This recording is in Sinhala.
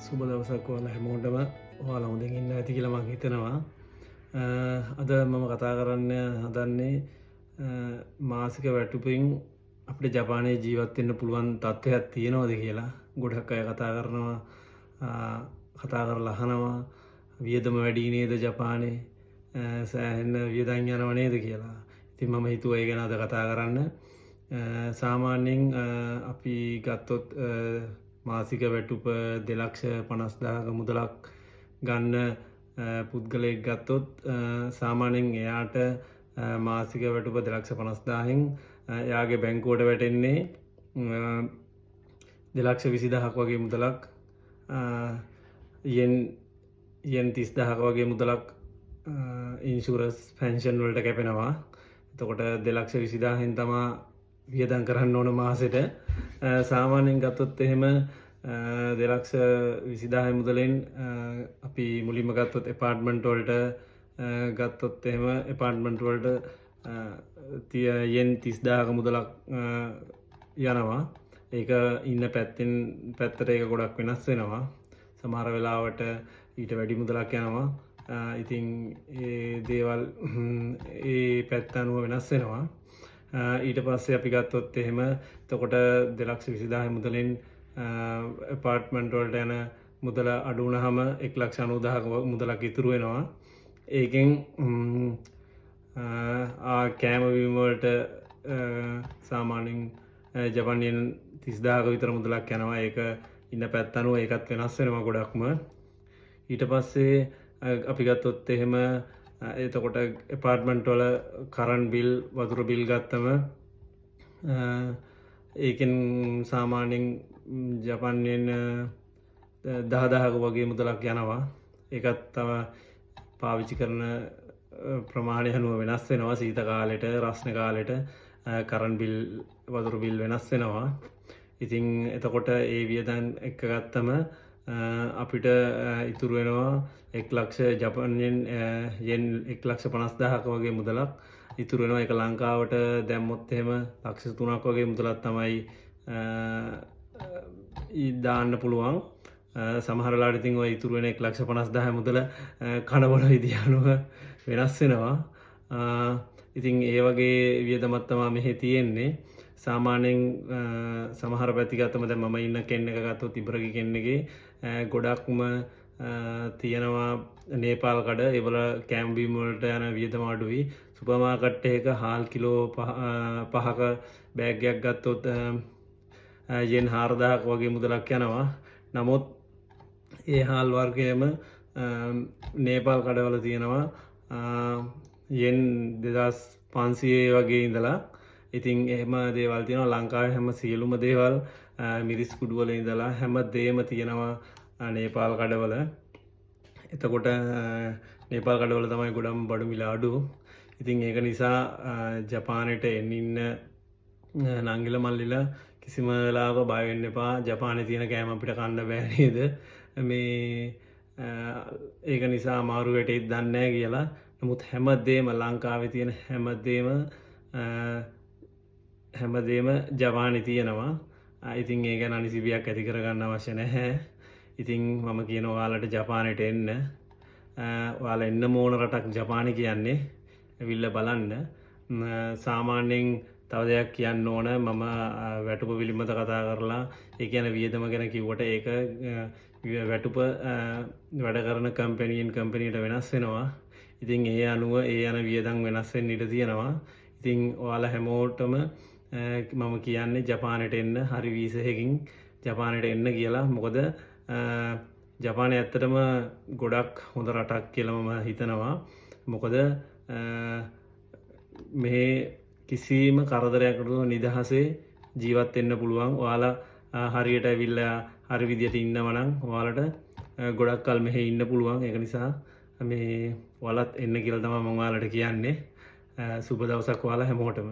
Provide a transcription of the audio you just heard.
සුබ දවසක් ඔයාලා හැමෝටම. ඔයාලා හොඳින් ඉන්න ඇති කියලා මම හිතනවා. අද මම කතා කරන්න හදන්නේ මාසික වැටුපින් අපිට ජපානයේ ජීවත් වෙන්න පුළුවන් තත්ත්වයක් තියෙනවද කියලා. ගොඩක් අය කතා කරනවා, කතා කරලා අහනවා වියදම වැඩි නේද ජපානයේ, සෑහෙන වියදම් යනව නේද කියලා. ඉතින් මම හිතුවා ඒ ගැන අද කතා කරන්න. සාමාන්‍යයෙන් අපි ගත්තොත් මාසික වැටුප 2,50,000ක මුදලක් ගන්න පුද්ගලයෙක් ගත්තොත් සාමාන්‍යයෙන් එයාට මාසික වැටුප 2,50,000න් එයාගේ බැංකුවට වැටෙන්නේ 2,20,000ක් වගේ මුදලක්, යෙන් 30,000ක වගේ මුදලක් ඉන්ෂුරන්ස් පෙන්ෂන් වලට කැපෙනවා. එතකොට 2,20,000න් තමයි වියදම් කරන්න ඕන මාසෙට. සාමාන්‍යයෙන් ගත්තොත් එහෙම 2,20,000 මුදලෙන් අපි මුලින්ම ගත්තොත් එපාර්ට්මන්ට් වලට ගත්තොත් එහෙම එපාර්ට්මන්ට් වලට යෙන් 30,000ක මුදලක් යනවා. ඒක ඉන්න පැත්තට ඒක ගොඩක් වෙනස් වෙනවා. සමහර වෙලාවට ඊට වැඩි මුදලක් යනවා. ඉතින් ඒ දේවල් ඒ පැත්ත අනුව වෙනස් වෙනවා. ඊට පස්සේ අපි ගත්තොත් එහෙම එතකොට 2,20,000 මුදලෙන් එපාර්ට්මන්ට් වලට යන මුදල අඩු වුණාම 1,90,000ක මුදලක් ඉතුරු වෙනවා. ඒකෙන් කෑම බීම වලට සාමාන්‍යයෙන් ජපාන් යෙන් 30,000ක විතර මුදලක් යනවා. ඒක ඉන්න පැත්ත අනුව ඒකත් වෙනස් වෙනවා ගොඩක්ම. ඊට පස්සේ අපි ගත්තොත් එහෙම එතකොට එපාර්ට්මන්ට් වල කරන්ට් බිල්, වතුර බිල් ගත්තම ඒකෙන් සාමාන්‍යයෙන් ජපාන් යෙන් 10,000ක වගේ මුදලක් යනවා. ඒකත් තව පාවිච්චි කරන ප්‍රමාණය අනුව වෙනස් වෙනවා. සීත කාලෙට, රස්න කාලෙට කරන්ට් බිල්, වතුර බිල් වෙනස් වෙනවා. ඉතින් එතකොට ඒ වියදම් එක ගත්තම අපිට ඉතුරු වෙනවා 1,00,000 ජපාන් යෙන් 1,50,000ක වගේ මුදලක් ඉතුරු වෙනවා. ඒක ලංකාවට දැම්මොත් එහෙම 3,00,000ක් වගේ මුදලක් තමයි දාන්න පුළුවන්. සමහර වෙලාවට ඉතින් ඔය ඉතුරු වෙන 1,50,000 මුදල කනබල විදිහ අනුව වෙනස් වෙනවා. ඉතින් ඒ වගේ වියදමක් තමයි මෙහි තියෙන්නේ. සාමාන්‍යයෙන් සමහර පැති ගත්තම දැන් මම ඉන්න කෙන් එක ගත්තොත් ඉබරගි කෙන් එකේ ගොඩක්ම තියෙනවා නේපාල් කඩ. ඒවල කෑම බීම වලට යන වියදම අඩුයි. සුපර් මාකට් එකක හාල් කිලෝ 5ක බෑග් එකක් ගත්තොත් යෙන් 4,000ක වගේ මුදලක් යනවා. නමුත් ඒ හාල් වර්ගයම නේපාල් කඩවල තියෙනවා යෙන් 2,500 වගේ ඉඳලා. ඉතින් එහෙම දේවල් තියෙනවා. ලංකාවේ හැම සියලුම දේවල් මිරිස් කුඩු වල ඉඳලා හැම දෙයක්ම තියෙනවා නේපාල් කඩවල. එතකොට නේපාල් කඩවල තමයි ගොඩම බඩු මිල අඩු. ඉතින් ඒක නිසා ජපානයට එන්න නංගිල මල්ලිලා කිසිම වෙලාවක බය වෙන්න එපා. ජපානයේ තියෙන කෑම අපිට කන්න බෑ නේද? මේ ඒක නිසා අමාරු වැටෙයිද දන්නේ නැහැ කියලා. නමුත් හැමදේම ලංකාවේ තියෙන හැමදේම ජපානයේ තියෙනවා. ඉතින් ඒ ගැන අනිසිබියක් ඇති කරගන්න අවශ්‍ය නැහැ. ඉතින් මම කියනවා ඔයාලට ජපානයට එන්න. ඔයාලා එන්න ඕන රටක් ජපානය කියන්නේ. ඇවිල්ලා බලන්න. සාමාන්‍යයෙන් තව දෙයක් කියන්න ඕන. මම වැටුප පිළිබඳ කතා කරලා ඒ කියන්නේ වියදම ගැන කිව්වට ඒක වැටුප වැඩ කරන කම්පැනියට වෙනස් වෙනවා. ඉතින් ඒ අනුව ඒ යන වියදම් වෙනස් වෙන්න ඉඩ තියෙනවා. ඉතින් ඔයාලා හැමෝටම මම කියන්නේ ජපානයට එන්න, හරි වීසයකින් ජපානයට එන්න කියලා. මොකද ජපානය ඇත්තටම ගොඩක් හොඳ රටක් කියලා මම හිතනවා. මොකද මේ කිසිම කරදරයකට නිදහසේ ජීවත් වෙන්න පුළුවන්. ඔයාලා හරියට ඇවිල්ලා හරි විදියට ඉන්නවා නම් ඔයාලට ගොඩක් කල් මෙහෙ ඉන්න පුළුවන්. ඒක නිසා මේ ඔයාලත් එන්න කියලා තමයි මම ඔයාලට කියන්නේ. සුබ දවසක් ඔයාලා හැමෝටම.